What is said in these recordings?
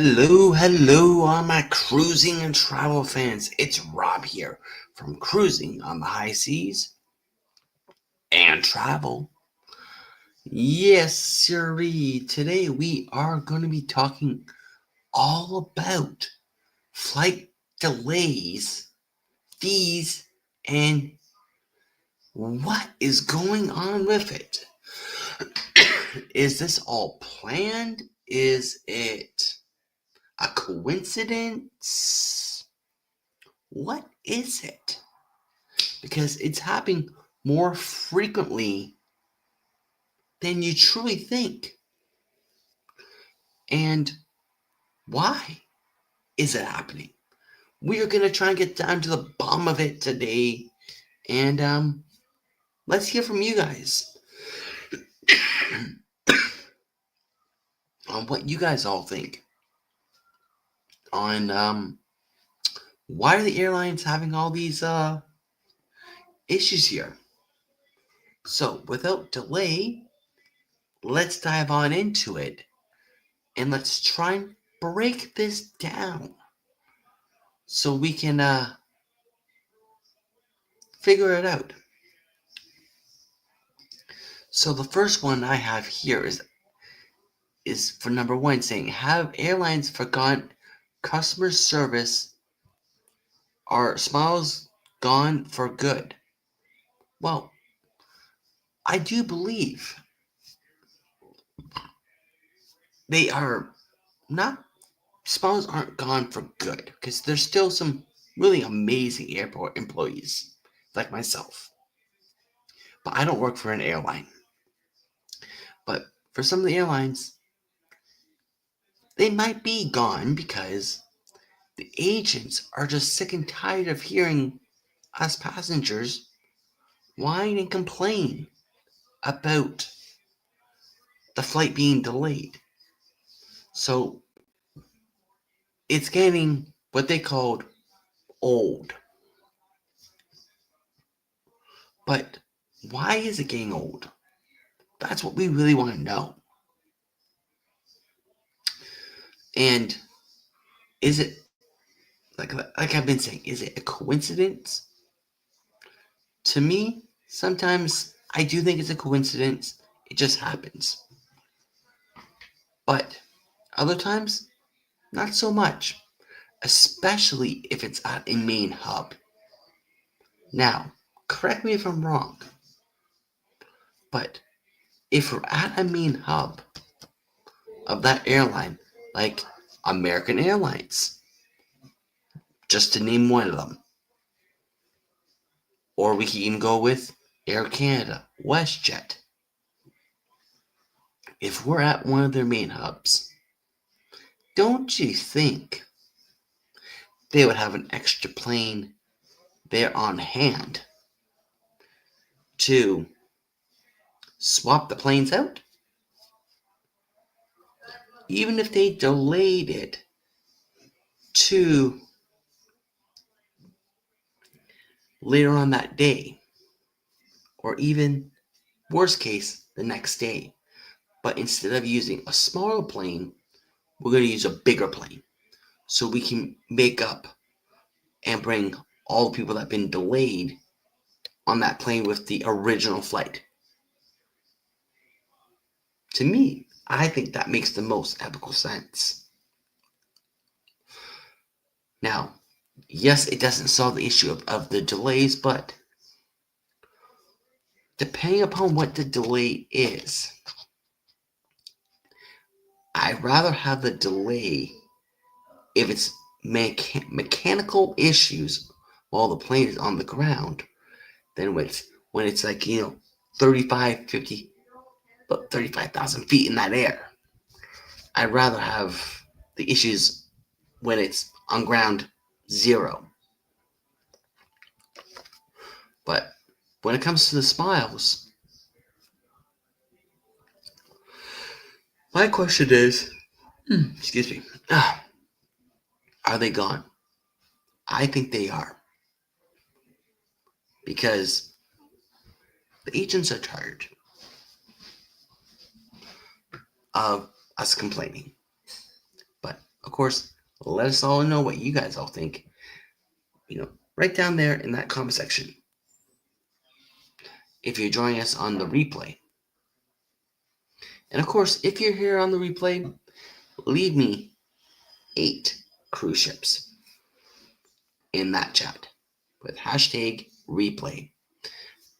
Hello, all my cruising and travel fans. It's Rob here from Cruising on the High Seas and Travel. Yes, sirree. Today we are going to be talking all about flight delays, fees, and what is going on with it. Is this all planned? Is it a coincidence? What is it? Because it's happening more frequently than you truly think. And why is it happening? We are going to try and get down to the bottom of it today. And let's hear from you guys on what you guys all think on why are the airlines having all these issues here. So without delay, let's dive on into it and let's try and break this down so we can figure it out. So the first one I have here is for number one, saying, have airlines forgotten customer service? Are smiles gone for good? Well, I do believe they are not. Smiles aren't gone for good because there's still some really amazing airport employees like myself. But I don't work for an airline. But for some of the airlines, they might be gone because the agents are just sick and tired of hearing us passengers whine and complain about the flight being delayed. So it's getting what they called old. But why is it getting old? That's what we really want to know. And is it like I've been saying, is it a coincidence? To me, sometimes I do think it's a coincidence. It just happens. But other times, not so much, especially if it's at a main hub. Now, correct me if I'm wrong, but if we're at a main hub of that airline, like American Airlines, just to name one of them, or we can even go with Air Canada, WestJet. If we're at one of their main hubs, don't you think they would have an extra plane there on hand to swap the planes out? Even if they delayed it to later on that day, or even worst case, the next day. But instead of using a smaller plane, we're going to use a bigger plane so we can make up and bring all the people that have been delayed on that plane with the original flight. To me, I think that makes the most epical sense. Now, yes, it doesn't solve the issue of the delays, but depending upon what the delay is, I'd rather have the delay if it's mechanical issues while the plane is on the ground than when it's like, 35, 50, 35,000 feet in that air. I'd rather have the issues when it's on ground zero. But when it comes to the smiles, my question is, excuse me, are they gone? I think they are. Because the agents are tired of us complaining. But course, let us all know what you guys all think. Right down there in that comment section. If you're joining us on the replay. And of course, if you're here on the replay, leave me 8 cruise ships in that chat with hashtag replay.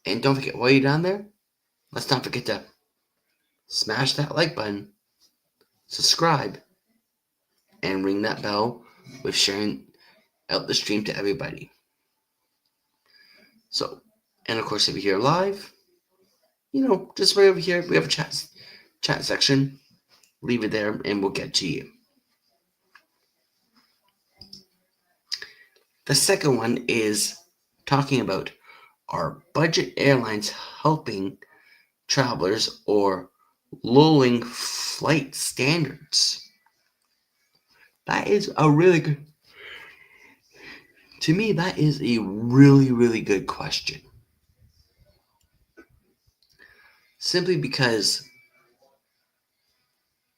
And don't forget, while you're down there, let's not forget to smash that like button, subscribe, and ring that bell with sharing out the stream to everybody. So, and of course, if you're here live, just right over here, we have a chat section. Leave it there, and we'll get to you. The second one is talking about, are budget airlines helping travelers or lowering flight standards? That is a really good, to me, that is a really, really good question. Simply because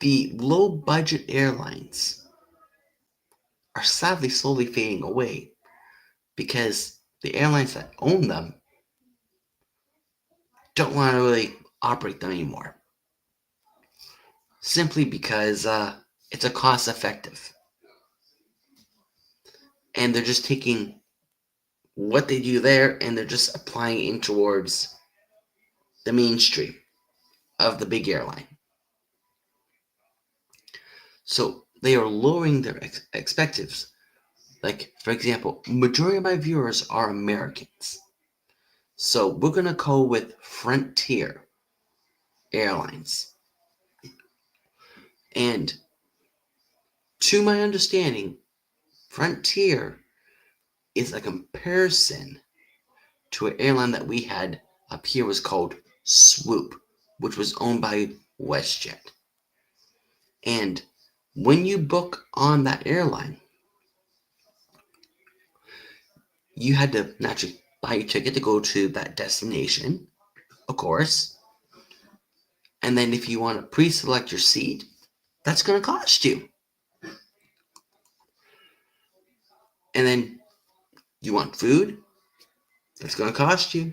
the low budget airlines are sadly slowly fading away because the airlines that own them don't want to really operate them anymore. Simply because it's a cost effective. And they're just taking what they do there and they're just applying it towards the mainstream of the big airline. So they are lowering their expectives. Like, for example, majority of my viewers are Americans. So we're going to go with Frontier Airlines. And to my understanding, Frontier is a comparison to an airline that we had up here was called Swoop, which was owned by WestJet. And when you book on that airline, you had to naturally buy your ticket to go to that destination, of course. And then if you want to pre-select your seat, that's going to cost you. And then you want food, that's going to cost you.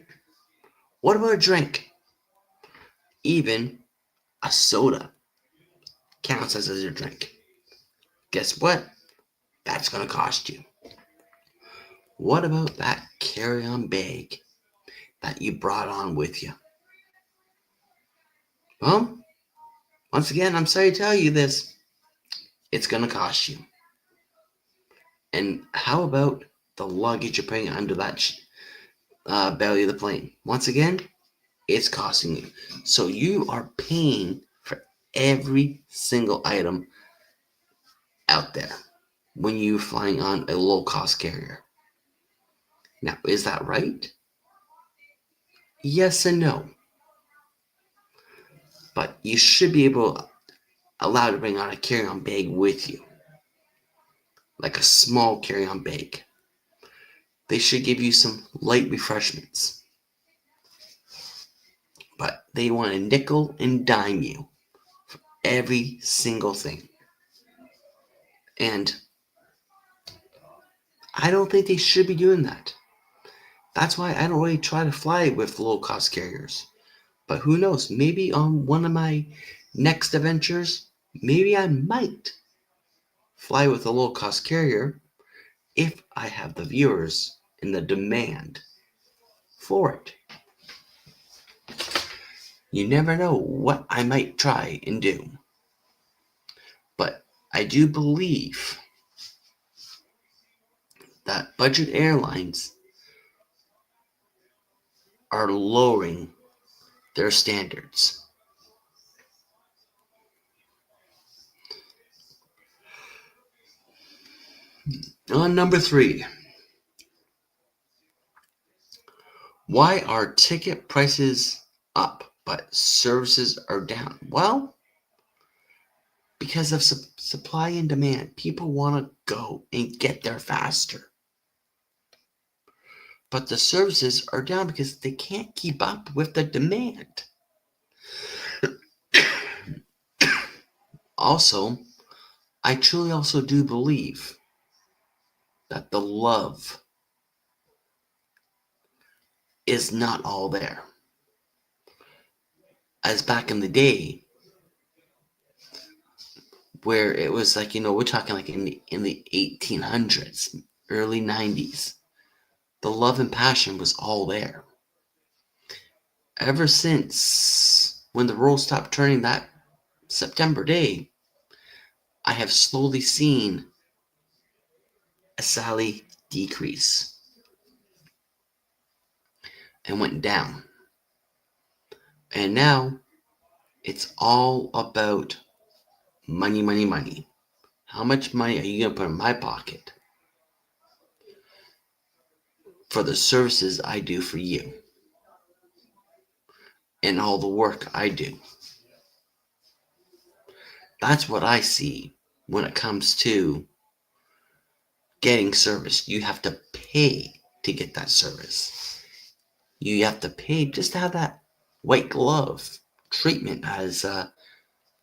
What about a drink? Even a soda counts as a drink. Guess what? That's going to cost you. What about that carry-on bag that you brought on with you? Well, once again, I'm sorry to tell you this. It's going to cost you. And how about the luggage you're putting under that belly of the plane? Once again, it's costing you. So you are paying for every single item out there when you're flying on a low-cost carrier. Now, is that right? Yes and no. But you should be allowed to bring on a carry-on bag with you. Like a small carry-on bag. They should give you some light refreshments. But they want to nickel and dime you for every single thing. And I don't think they should be doing that. That's why I don't really try to fly with low-cost carriers. But who knows? Maybe on one of my next adventures, maybe I might fly with a low-cost carrier if I have the viewers and the demand for it. You never know what I might try and do. But I do believe that budget airlines are lowering their standards. On number 3, why are ticket prices up but services are down? Well, because of supply and demand. People want to go and get there faster. But the services are down because they can't keep up with the demand. Also, I truly also do believe that the love is not all there. As back in the day, where it was like, we're talking like in the 1800s, early 90s, the love and passion was all there. Ever since when the world stopped turning that September day, I have slowly seen a Sally decrease and went down. And now it's all about money, money, money. How much money are you going to put in my pocket for the services I do for you and all the work I do? That's what I see when it comes to getting service. You have to pay to get that service. You have to pay just to have that white glove treatment, as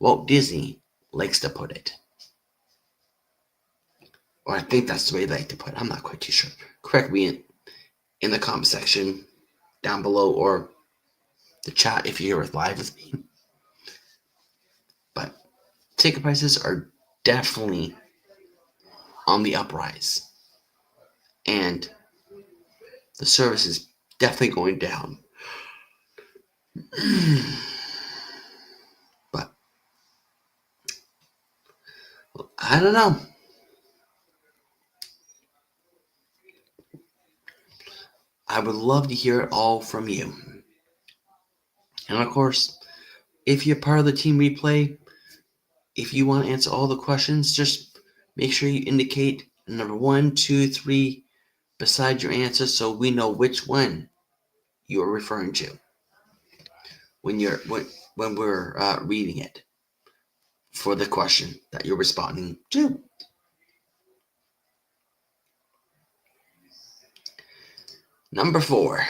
Walt Disney likes to put it. Or I think that's the way they like to put it. I'm not quite too sure. Correct me in the comment section down below, or the chat if you're live with me. But ticket prices are definitely on the uprise. And the service is definitely going down. But I don't know. I would love to hear it all from you. And of course, if you're part of the team replay, if you want to answer all the questions, just make sure you indicate number 1, 2, 3 beside your answer so we know which one you are referring to when we're reading it for the question that you're responding to. Number 4,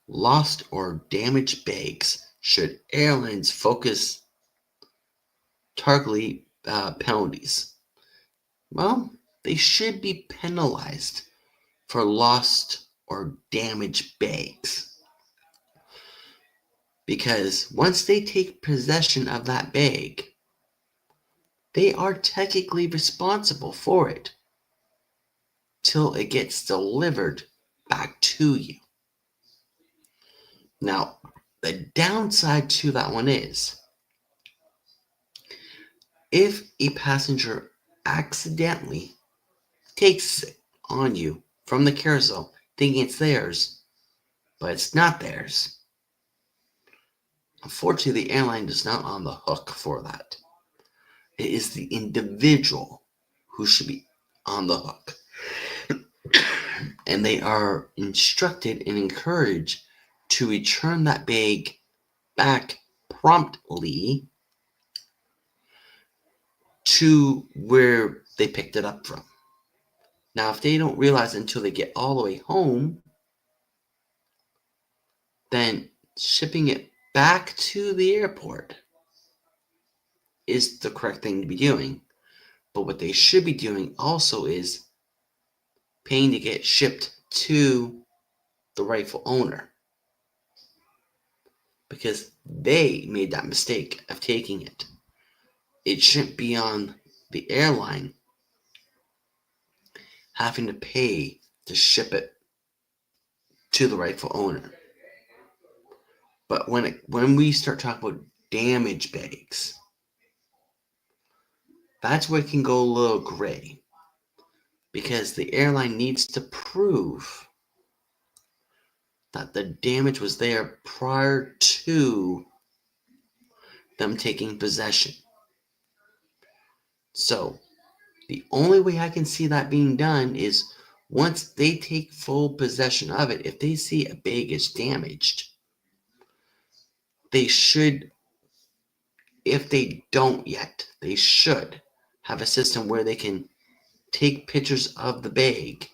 lost or damaged bags. Should airlines focus targetly penalties? Well, they should be penalized for lost or damaged bags. Because once they take possession of that bag, they are technically responsible for it till it gets delivered back to you. Now, the downside to that one is, if a passenger accidentally takes it on you from the carousel thinking it's theirs, but it's not theirs, unfortunately the airline is not on the hook for that. It is the individual who should be on the hook. And they are instructed and encouraged to return that bag back promptly to where they picked it up from. Now, if they don't realize until they get all the way home, then shipping it back to the airport is the correct thing to be doing. But what they should be doing also is paying to get shipped to the rightful owner, because they made that mistake of taking it. It shouldn't be on the airline having to pay to ship it to the rightful owner. But when we start talking about damaged bags, that's where it can go a little gray, because the airline needs to prove that the damage was there prior to them taking possession. So the only way I can see that being done is once they take full possession of it. If they see a bag is damaged, they should, if they don't yet, they should have a system where they can take pictures of the bag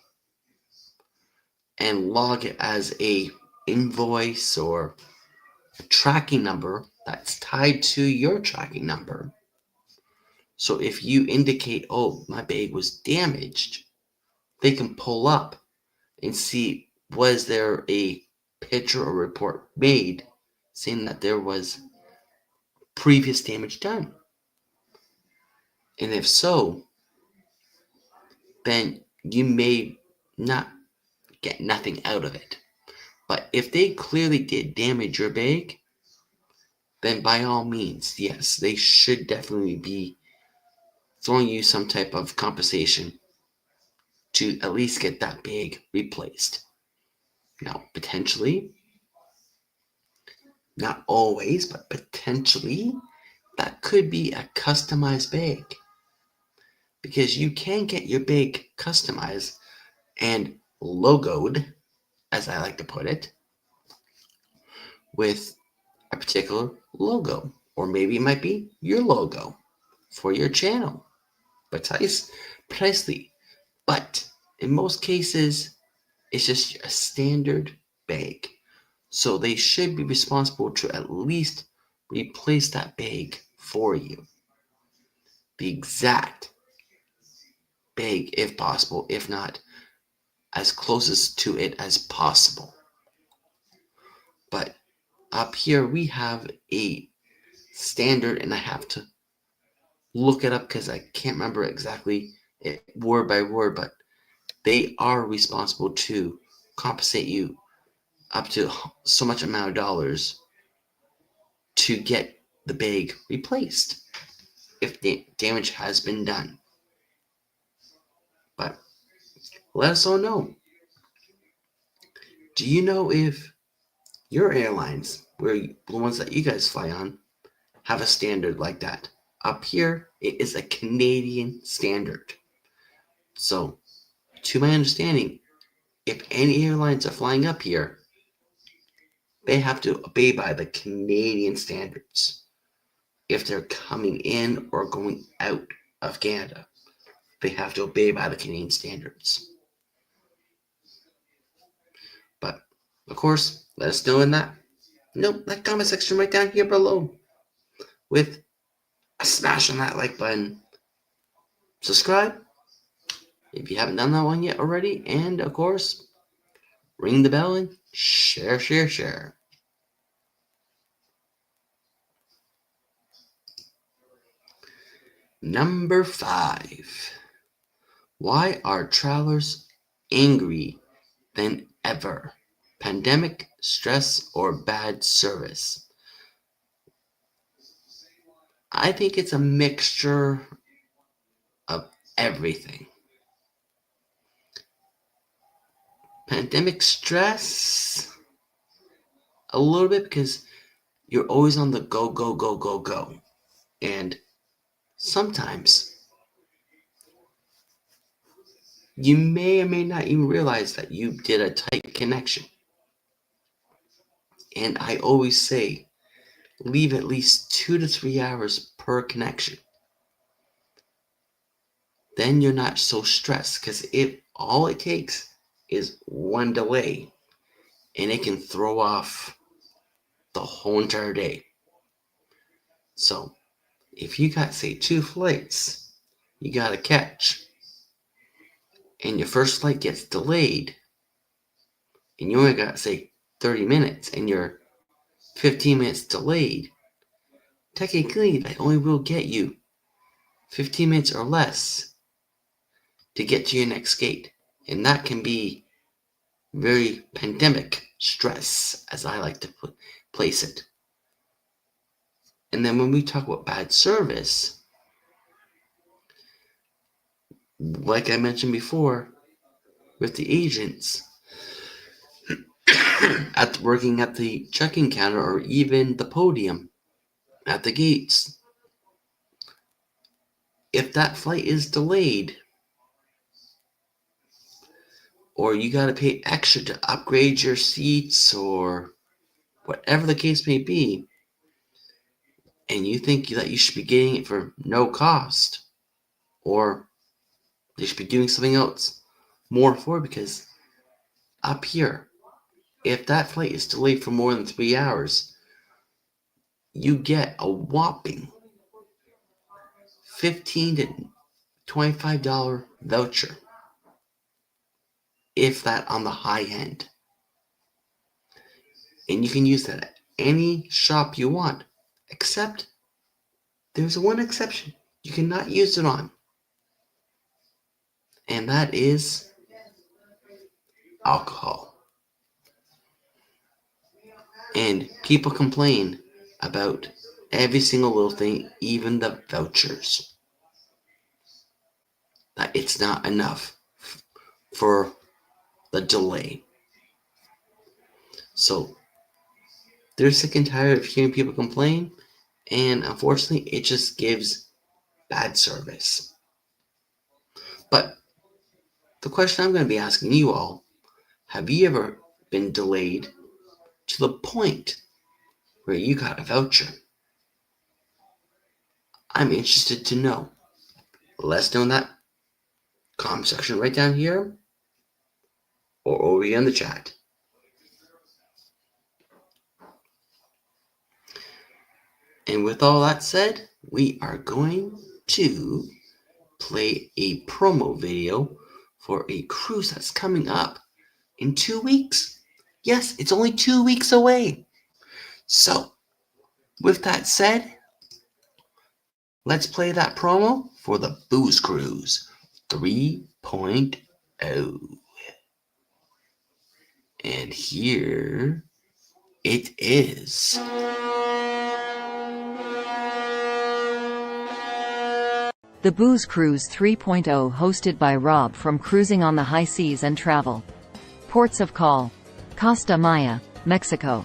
and log it as a invoice or a tracking number that's tied to your tracking number, So if you indicate, oh, my bag was damaged, they can pull up and see, was there a picture or report made saying that there was previous damage done? And if so, then you may not get nothing out of it. But if they clearly did damage your bag, then by all means, yes, they should definitely be throwing you some type of compensation to at least get that bag replaced. Now, potentially, not always, but potentially, that could be a customized bag, because you can get your bag customized and logoed, as I like to put it, with a particular logo, or maybe it might be your logo for your channel. Precisely. But in most cases, it's just a standard bag. So they should be responsible to at least replace that bag for you. The exact bag, if possible, if not as closest to it as possible. But up here we have a standard, and I have to look it up because I can't remember exactly it word by word, but they are responsible to compensate you up to so much amount of dollars to get the bag replaced if the damage has been done. But let us all know. Do you know if your airlines, where the ones that you guys fly on, have a standard like that? Up here, it is a Canadian standard. So, to my understanding, if any airlines are flying up here, they have to obey by the Canadian standards if they're coming in or going out of Canada. They have to obey by the Canadian standards. But, of course, let us know in that comment section right down here below with a smash on that like button. Subscribe if you haven't done that one yet already. And, of course, ring the bell and share. Number 5. Why are travelers angry than ever? Pandemic, stress, or bad service? I think it's a mixture of everything. Pandemic stress, a little bit, because you're always on the go. And sometimes you may or may not even realize that you did a tight connection. And I always say, leave at least 2 to 3 hours per connection. Then you're not so stressed, because all it takes is one delay, and it can throw off the whole entire day. So if you got, say, 2 flights you got to catch, and your first flight gets delayed, and you only got, say, 30 minutes, and you're 15 minutes delayed, technically that only will get you 15 minutes or less to get to your next gate. And that can be very pandemic stress, as I like to place it. And then when we talk about bad service, like I mentioned before, with the agents working at the check-in counter, or even the podium at the gates, if that flight is delayed, or you got to pay extra to upgrade your seats, or whatever the case may be, and you think that you should be getting it for no cost, or they should be doing something else more for it, because up here, if that flight is delayed for more than 3 hours, you get a whopping $15 to $25 voucher, if that on the high end. And you can use that at any shop you want, except there's one exception you cannot use it on, and that is alcohol. And people complain about every single little thing, even the vouchers, that it's not enough for the delay. So they're sick and tired of hearing people complain, and unfortunately, it just gives bad service. But the question I'm going to be asking you all, have you ever been delayed to the point where you got a voucher? I'm interested to know. Let us know in that comment section right down here or over here in the chat. And with all that said, we are going to play a promo video for a cruise that's coming up in 2 weeks. Yes, it's only 2 weeks away. So, with that said, let's play that promo for the Booze Cruise 3.0. And here it is. The Booze Cruise 3.0, hosted by Rob from Cruising on the High Seas and Travel. Ports of call: Costa Maya, Mexico;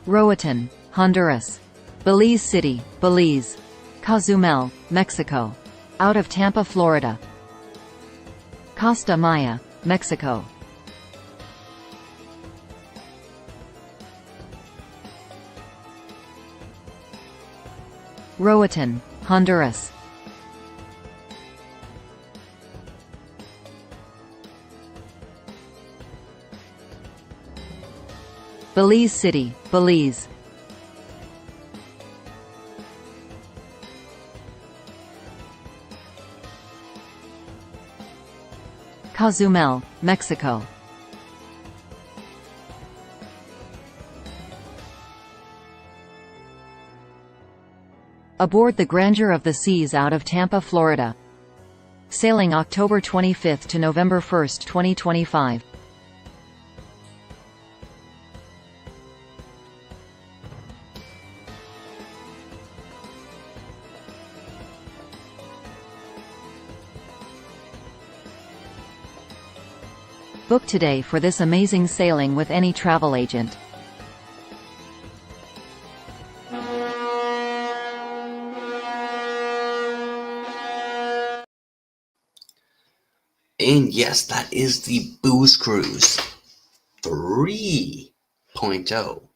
Roatan, Honduras; Belize City, Belize; Cozumel, Mexico; out of Tampa, Florida; Costa Maya, Mexico; Roatan, Honduras; Belize City, Belize; Cozumel, Mexico. Aboard the Grandeur of the Seas out of Tampa, Florida. Sailing October 25 to November 1, 2025. Book today for this amazing sailing with any travel agent. And yes, that is the Booze Cruise 3.0,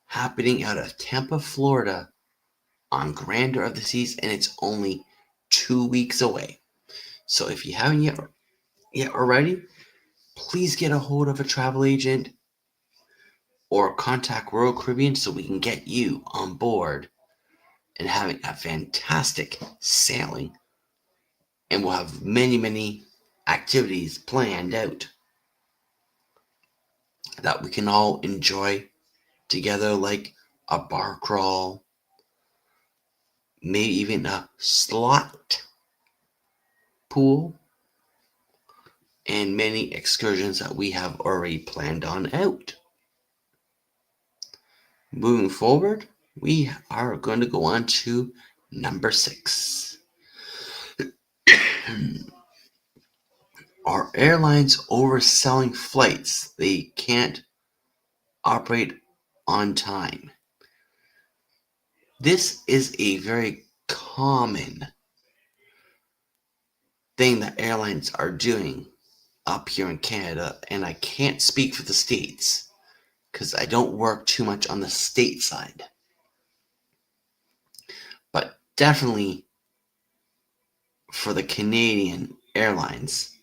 happening out of Tampa, Florida on Grandeur of the Seas, and it's only 2 weeks away. So if you haven't yet already, please get a hold of a travel agent or contact Royal Caribbean so we can get you on board and having a fantastic sailing. And we'll have many, many activities planned out that we can all enjoy together, like a bar crawl, maybe even a slot pool, and many excursions that we have already planned on out. Moving forward, we are going to go on to number 6. Are airlines overselling flights they can't operate on time? This is a very common thing that airlines are doing up here in Canada, and I can't speak for the States because I don't work too much on the state side. But definitely for the Canadian airlines,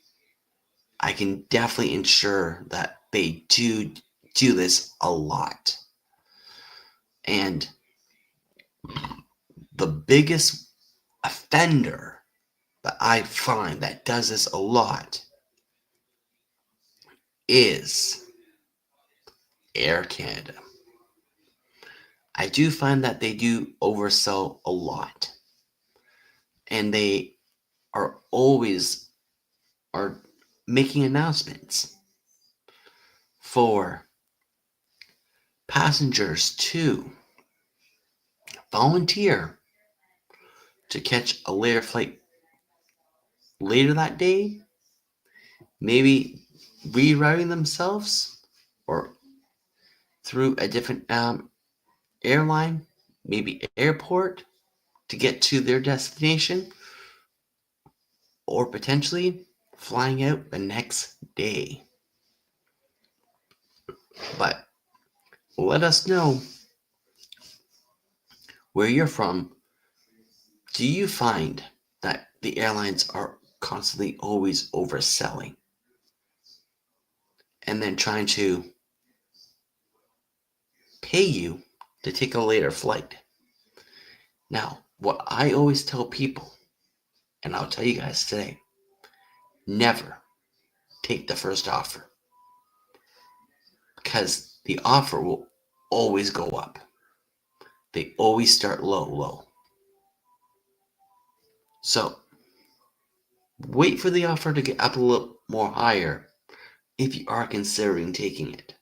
I can definitely ensure that they do this a lot. And the biggest offender that I find that does this a lot is Air Canada. I do find that they do oversell a lot, and they are always are making announcements for passengers to volunteer to catch a later flight later that day, maybe rerouting themselves or through a different airline, maybe airport to get to their destination, or potentially flying out the next day. But let us know where you're from. Do you find that the airlines are constantly always overselling and then trying to pay you to take a later flight? Now, what I always tell people, and I'll tell you guys today, never take the first offer, because the offer will always go up. They always start low. So wait for the offer to get up a little more higher if you are considering taking it.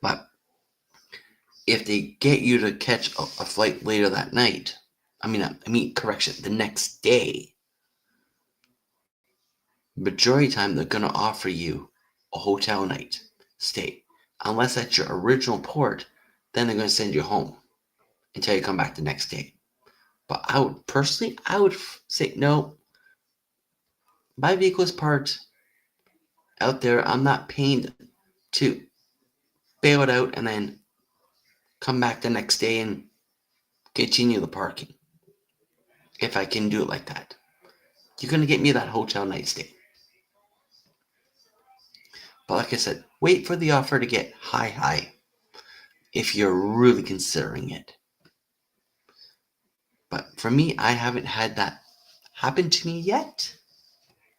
But if they get you to catch a flight later that night, correction, the next day, majority of the time they're going to offer you a hotel night stay. Unless that's your original port, then they're going to send you home until you come back the next day. But I would say no. My vehicle is parked out there. I'm not paying to bail it out and then come back the next day and continue the parking. If I can do it like that, you're going to get me that hotel night stay. But like I said, wait for the offer to get high if you're really considering it. But for me, I haven't had that happen to me yet.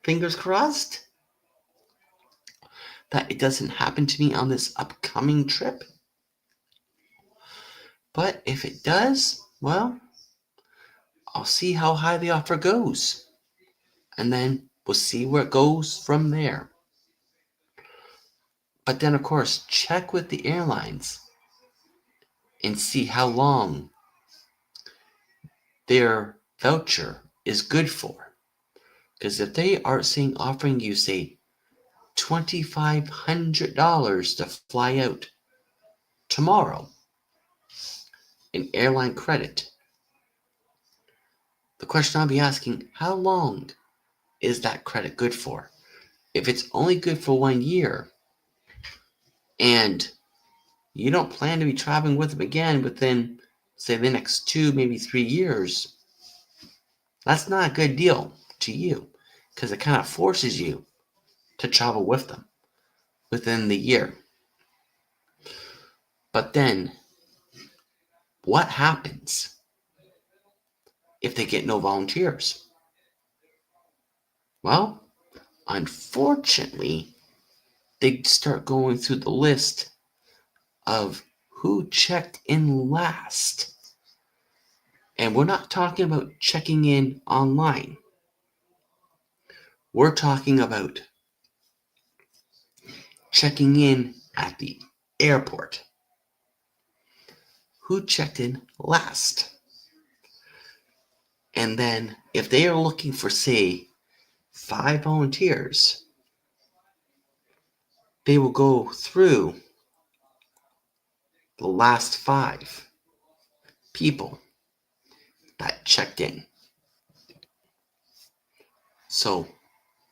Fingers crossed that it doesn't happen to me on this upcoming trip. But if it does, well, I'll see how high the offer goes. And then we'll see where it goes from there. But then, of course, check with the airlines and see how long their voucher is good for. Because if they are offering you, say, $2,500 to fly out tomorrow in airline credit, the question I'll be asking, how long is that credit good for? If it's only good for 1 year and you don't plan to be traveling with them again within, say, the next 2, maybe 3 years, that's not a good deal to you, because it kind of forces you to travel with them within the year. But then, what happens if they get no volunteers? Well, unfortunately, they start going through the list of who checked in last. And we're not talking about checking in online. We're talking about checking in at the airport. Who checked in last? And then if they are looking for, say, 5 volunteers, they will go through the last 5 people that checked in. So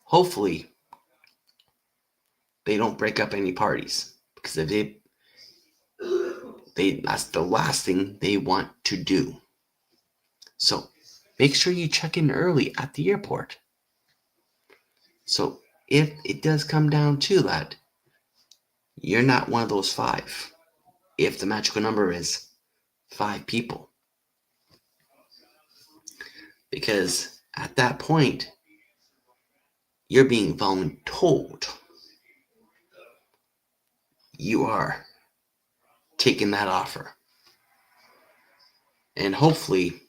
hopefully they don't break up any parties, because if that's the last thing they want to do. So make sure you check in early at the airport. So if it does come down to that, you're not one of those 5. If the magical number is 5 people. Because at that point, you're being voluntold. You are taking that offer. And hopefully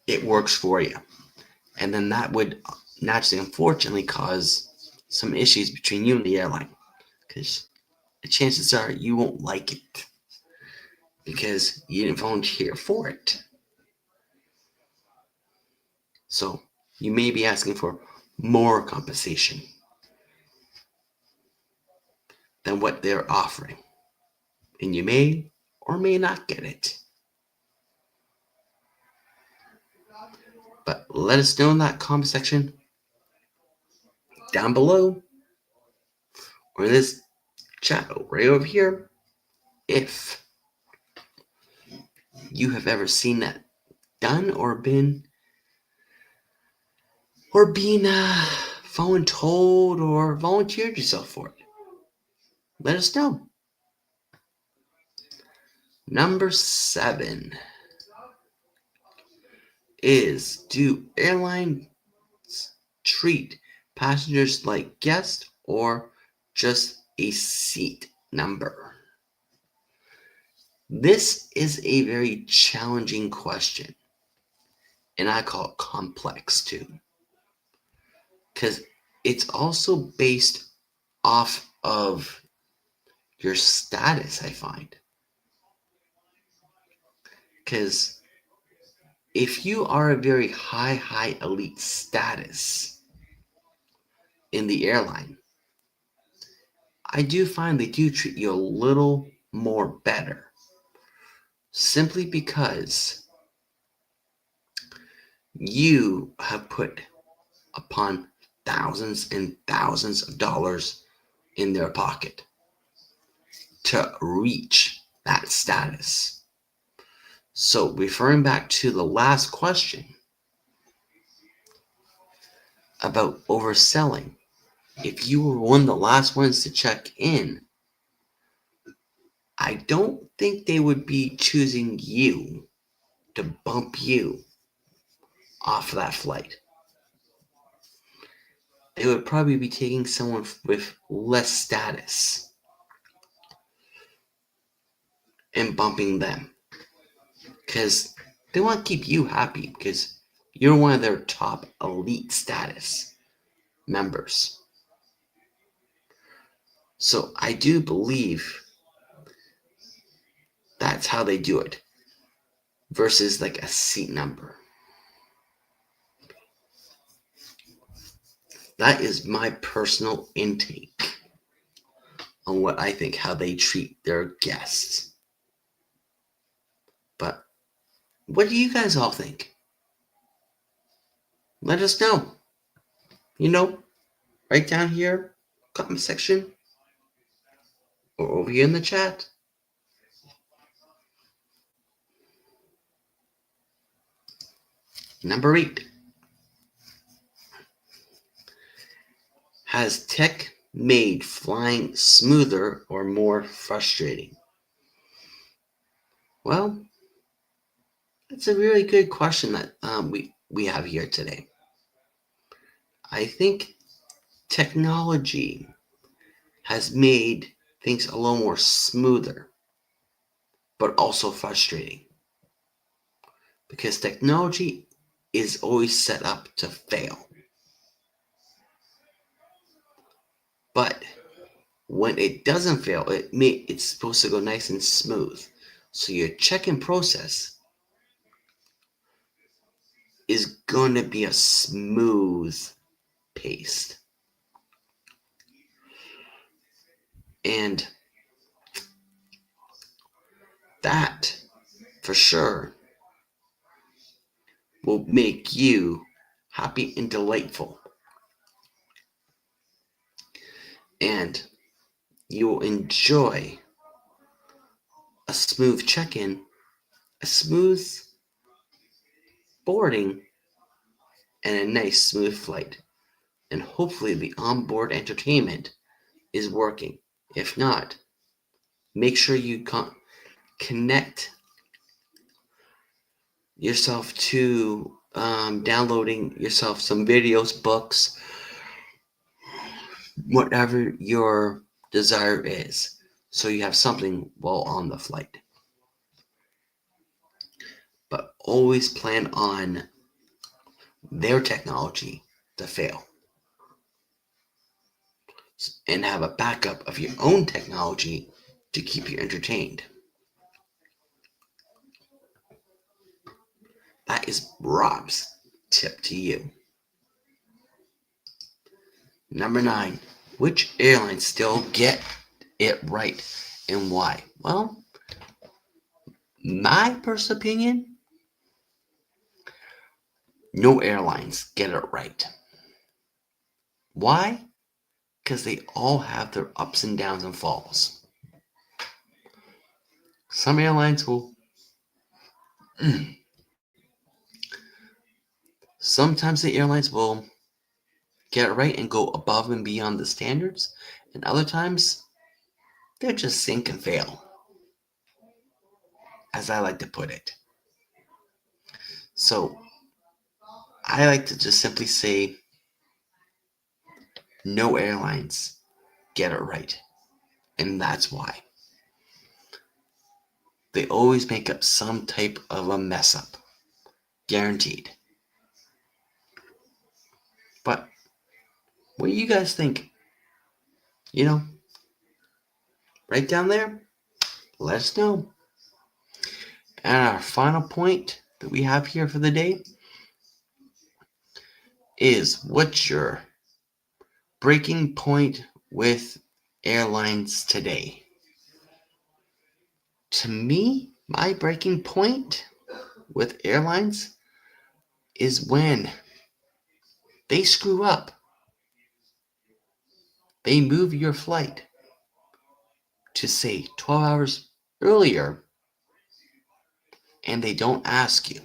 it works for you. And then that would naturally, unfortunately, cause some issues between you and the airline. Because the chances are you won't like it. Because you didn't volunteer for it. So you may be asking for more compensation than what they're offering. And you may or may not get it. But let us know in that comment section down below or in this chat right over here if you have ever seen that done or been told or volunteered yourself for it. Let us know. Number 7 is, do airlines treat passengers like guests or just a seat number? This is a very challenging question, and I call it complex too, because it's also based off of your status, I find. Because if you are a very high elite status in the airline, I do find they do treat you a little more better. Simply because you have put upon thousands and thousands of dollars in their pocket to reach that status. So, referring back to the last question about overselling, if you were one of the last ones to check in, I don't think they would be choosing you to bump you off that flight. They would probably be taking someone with less status and bumping them. Because they want to keep you happy because you're one of their top elite status members. So I do believe that's how they do it versus like a seat number. That is my personal intake on what I think how they treat their guests. But what do you guys all think? Let us know. Right down here, comment section, or over here in the chat. Number 8. Has tech made flying smoother or more frustrating? Well, that's a really good question that we have here today. I think technology has made things a little more smoother, but also frustrating. Because technology is always set up to fail. But when it doesn't fail, it's supposed to go nice and smooth. So your check-in process is going to be a smooth pace. And that, for sure, will make you happy and delightful. And you will enjoy a smooth check-in, a smooth boarding, and a nice smooth flight. And hopefully the onboard entertainment is working. If not, make sure you connect yourself to downloading yourself some videos, books, whatever your desire is, so you have something while on the flight. But always plan on their technology to fail and have a backup of your own technology to keep you entertained. That is Rob's tip to you. Number 9, which airlines still get it right and why? Well, my personal opinion, no airlines get it right. Why? Because they all have their ups and downs and falls. Some airlines will, sometimes the airlines will get it right and go above and beyond the standards, and other times they'll just sink and fail, as I like to put it. So I like to just simply say no airlines get it right, and that's why. They always make up some type of a mess up, guaranteed. But what do you guys think? You know, right down there, let us know. And our final point that we have here for the day is, what's your breaking point with airlines today? To me, my breaking point with airlines is when they screw up. They move your flight to, say, 12 hours earlier, and they don't ask you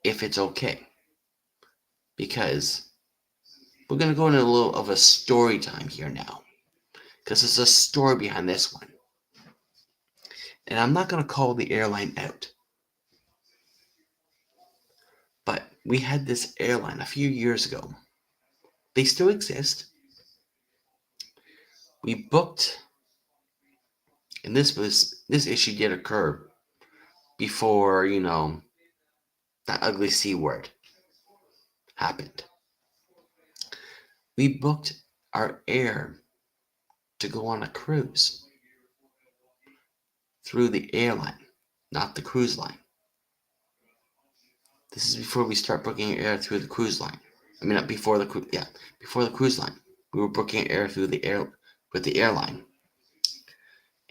if it's okay. Because we're going to go into a little of a story time here now, because there's a story behind this one. And I'm not going to call the airline out, but we had this airline a few years ago. They still exist. We booked, and this issue did occur before, that ugly C word happened. We booked our air to go on a cruise through the airline, not the cruise line. This is before we start booking air through the cruise line. I mean, not before the cruise line. We were booking air through the air with the airline,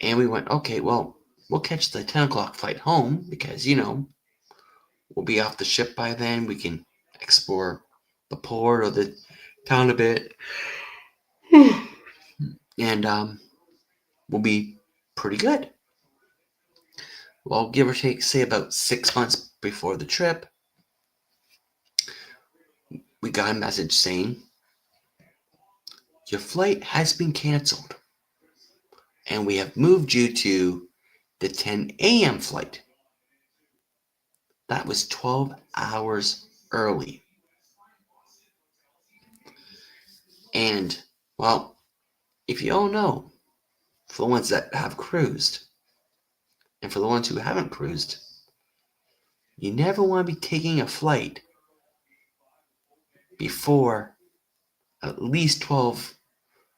and we went, okay, well, we'll catch the 10 o'clock flight home because we'll be off the ship by then. We can explore the port or the town a bit, and we'll be pretty good. Well, give or take, say about 6 months before the trip, we got a message saying, your flight has been canceled, and we have moved you to the 10 a.m. flight. That was 12 hours early. And, well, if you all know, for the ones that have cruised, and for the ones who haven't cruised, you never want to be taking a flight before at least 12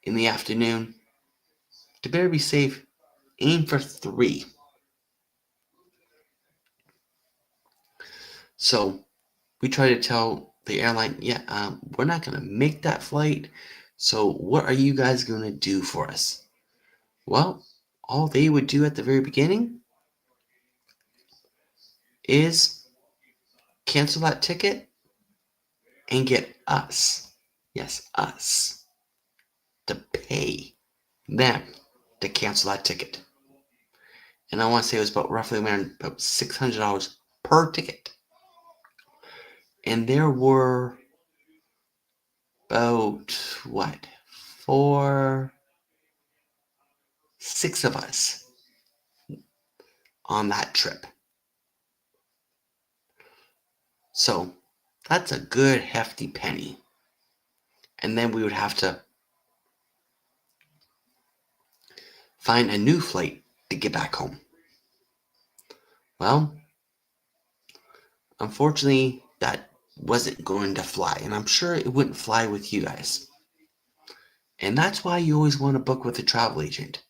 in the afternoon. To better be safe, aim for 3. So we try to tell the airline, we're not going to make that flight. So what are you guys going to do for us? Well, all they would do at the very beginning is cancel that ticket and get us, yes, us, to pay them to cancel that ticket. And I want to say it was roughly around about $600 per ticket. And there were about, 6 of us on that trip. So that's a good hefty penny. And then we would have to find a new flight to get back home. Well, unfortunately, that wasn't going to fly, and I'm sure it wouldn't fly with you guys. And that's why you always want to book with a travel agent,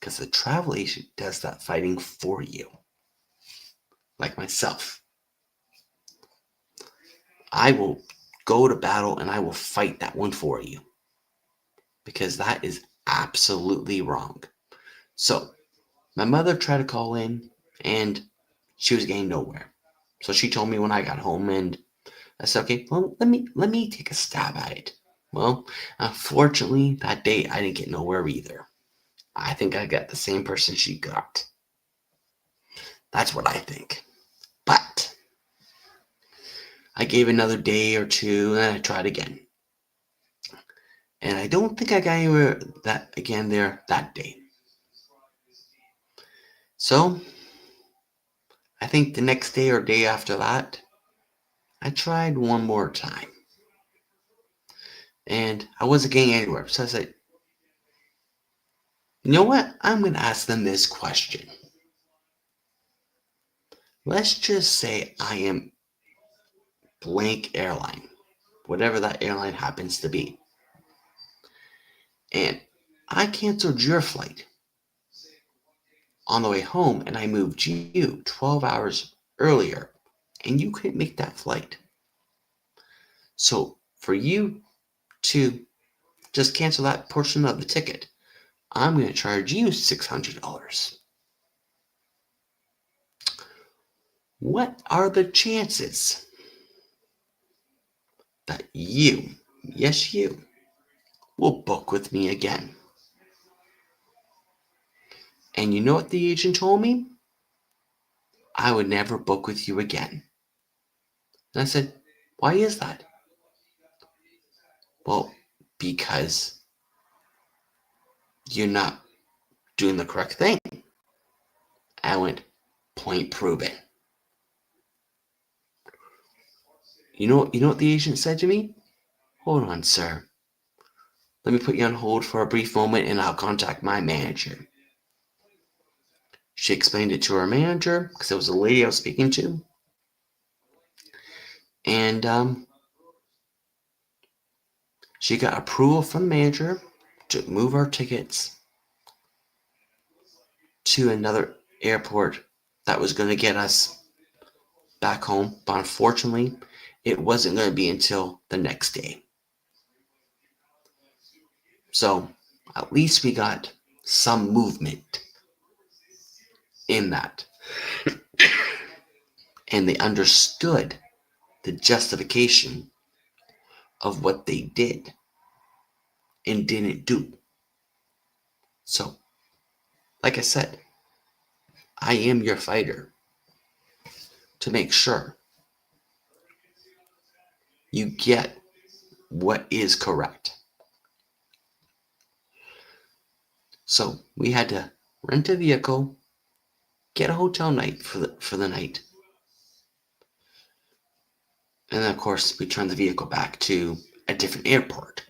because the travel agent does that fighting for you. Like myself, I will go to battle and I will fight that one for you, because that is absolutely wrong. So, my mother tried to call in and she was getting nowhere. So she told me when I got home, and I said, okay, well, let me take a stab at it. Well, unfortunately, that day I didn't get nowhere either. I think I got the same person she got. That's what I think. But I gave another day or two, and I tried again. And I don't think I got anywhere that again there that day. So I think the next day or day after that, I tried one more time. And I wasn't getting anywhere. So I said, you know what? I'm going to ask them this question. Let's just say I am blank airline, whatever that airline happens to be. And I canceled your flight on the way home and I moved you 12 hours earlier and you couldn't make that flight. So for you to just cancel that portion of the ticket, I'm going to charge you $600. What are the chances that you, yes, you, will book with me again? And you know what the agent told me? I would never book with you again. And I said, why is that? Well, because you're not doing the correct thing. I went, point proven. You know what the agent said to me? Hold on, sir. Let me put you on hold for a brief moment and I'll contact my manager. She explained it to her manager, because it was a lady I was speaking to. And she got approval from the manager to move our tickets to another airport that was going to get us back home. But unfortunately, it wasn't going to be until the next day. So at least we got some movement in that. And they understood the justification of what they did and didn't do. So, like I said, I am your fighter to make sure you get what is correct. So we had to rent a vehicle, get a hotel night for the night, and then of course we turned the vehicle back to a different airport.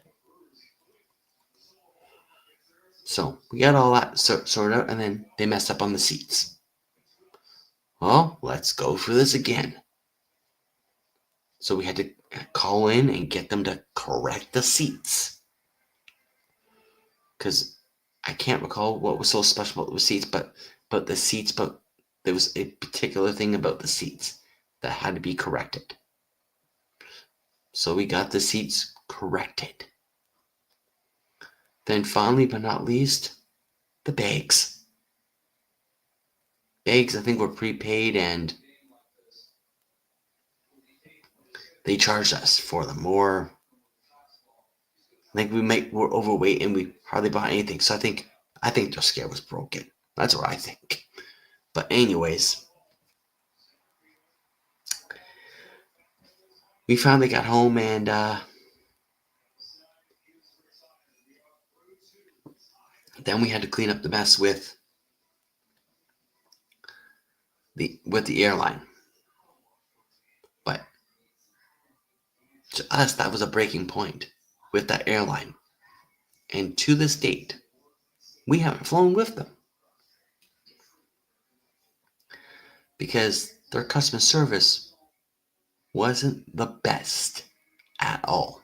So we got all that sorted out, and then they messed up on the seats. Well, let's go through this again. So we had to call in and get them to correct the seats. Because I can't recall what was so special about the seats, but there was a particular thing about the seats that had to be corrected. So we got the seats corrected. Then finally, but not least, the bags. Bags, I think, were prepaid, and they charged us for them more. I think we're overweight and we hardly bought anything. So I think their scale was broken. That's what I think. But anyways, we finally got home, and then we had to clean up the mess with the airline. But To us, that was a breaking point with that airline. And to this date, we haven't flown with them because their customer service wasn't the best at all.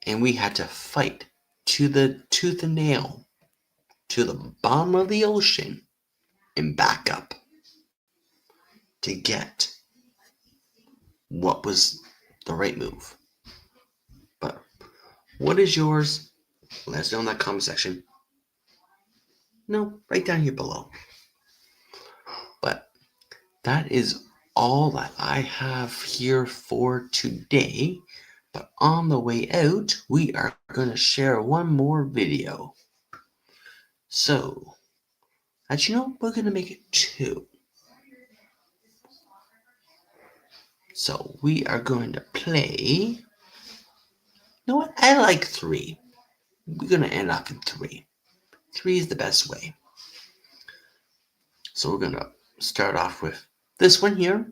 And we had to fight to the tooth and nail to the bottom of the ocean and back up to get what was the right move. But what is yours? Let us know in that comment section. No, right down here below. But that is all that I have here for today. But on the way out, we are going to share one more video. So, as you know, we're going to make it 2. So, we are going to play. You know what? I like 3. We're going to end up in 3. 3 is the best way. So, we're going to start off with this one here.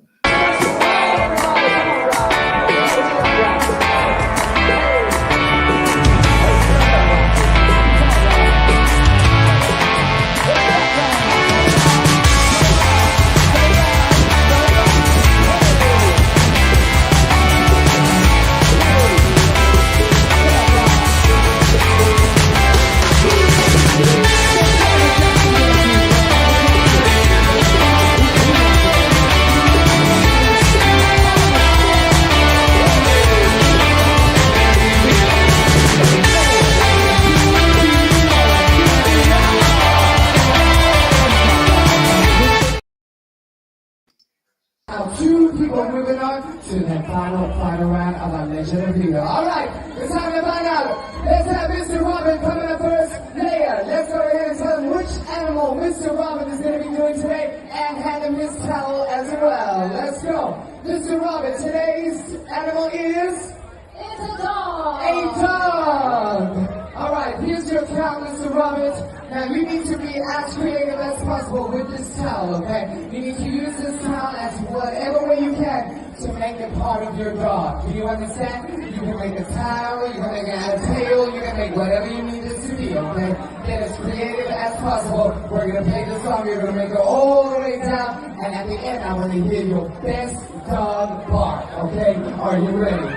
Two people moving on to the final round of our legendary video. Alright, it's time to find out. Let's have Mr. Robin coming up first. Leia, let's go ahead and tell him which animal Mr. Robin is going to be doing today and hand him his towel as well. Let's go. Mr. Robin, today's animal is? It's a dog. A dog. Alright, here's your towel, Mr. Robin. Now you need to be as creative as possible with this towel, okay? You need to use this towel as whatever way you can to make it part of your dog. Do you understand? You can make a towel, you can make it a tail, you can make whatever you need it to be, okay? Get as creative as possible. We're gonna play the song, you're gonna make it all the way down, and at the end I want to hear your best dog bark, okay? Are you ready?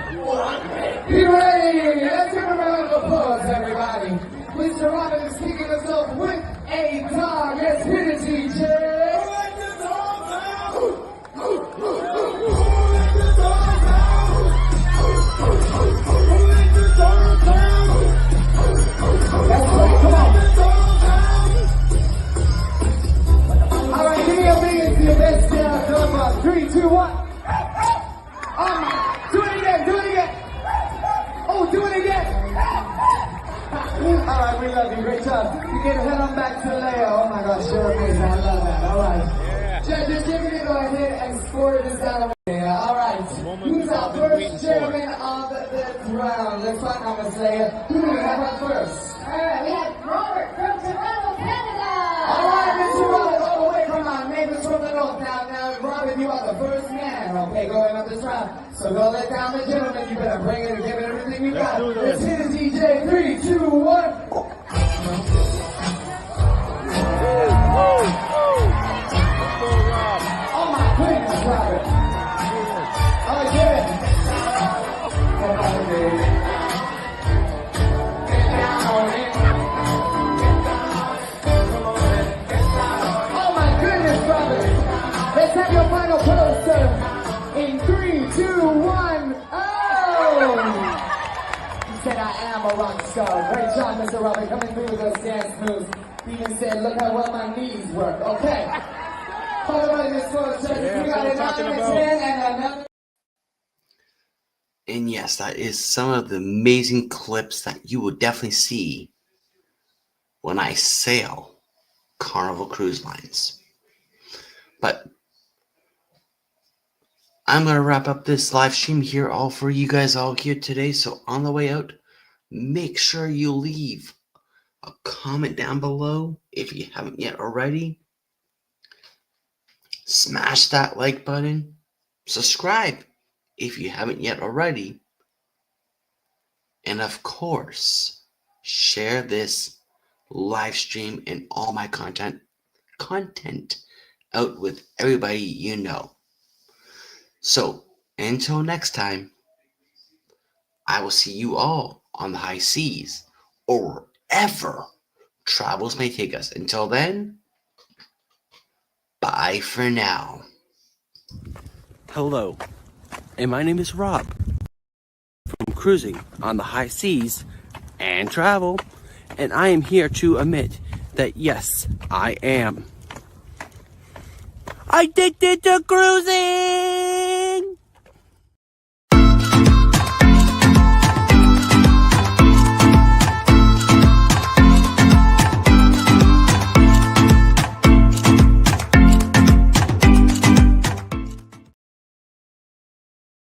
Be ready! Let's give a round of applause, everybody. Mr. Robin is kicking us off with a dog. Let's hit it, DJ. Who let the dog out? Who let the dog out? Who let the dog out? That's right, come on. All right, give me a minute to your best dog bark. 3, 2, 1. Do it again, do it again. Oh, do it again. Alright, we love you. Great job. You can head on back to Leia. Oh my gosh, you're amazing. I love that. Alright. Judges, you're going to go ahead and score this out of Leia. Alright. Who's our first chairman of this round? Let's find out, Miss Leia. Who do we have on first? Alright, we have Robert from Toronto, Canada. Alright, Mr. Robert, all the way from our neighbors from the north. Now, Robert, you are the first man, okay, going up this round. So don't let down the gentleman. You better bring it and give it everything you got. Let's hit it, DJ. 3, 2, 1. Oh my goodness, Robert. Oh, yeah. Come on, baby. Get down on it. Oh my goodness, Robert. Let's have your final pose, sir. In 3, 2, 1. Oh! He said, I am a rock star. Great job, Mr. Robin, coming through with those dance moves. He even said, look how well my knees work. Okay. Hold on, Miss Rose. We got another 10 and another. And yes, that is some of the amazing clips that you will definitely see when I sail Carnival Cruise Lines. But I'm going to wrap up this live stream here all for you guys all here today. So on the way out, make sure you leave a comment down below if you haven't yet already. Smash that like button. Subscribe if you haven't yet already. And of course, share this live stream and all my content out with everybody you know. So, until next time, I will see you all on the high seas or wherever travels may take us. Until then, bye for now. Hello, and my name is Rob from Cruising on the High Seas and Travel, and I am here to admit that yes, I am addicted to cruising!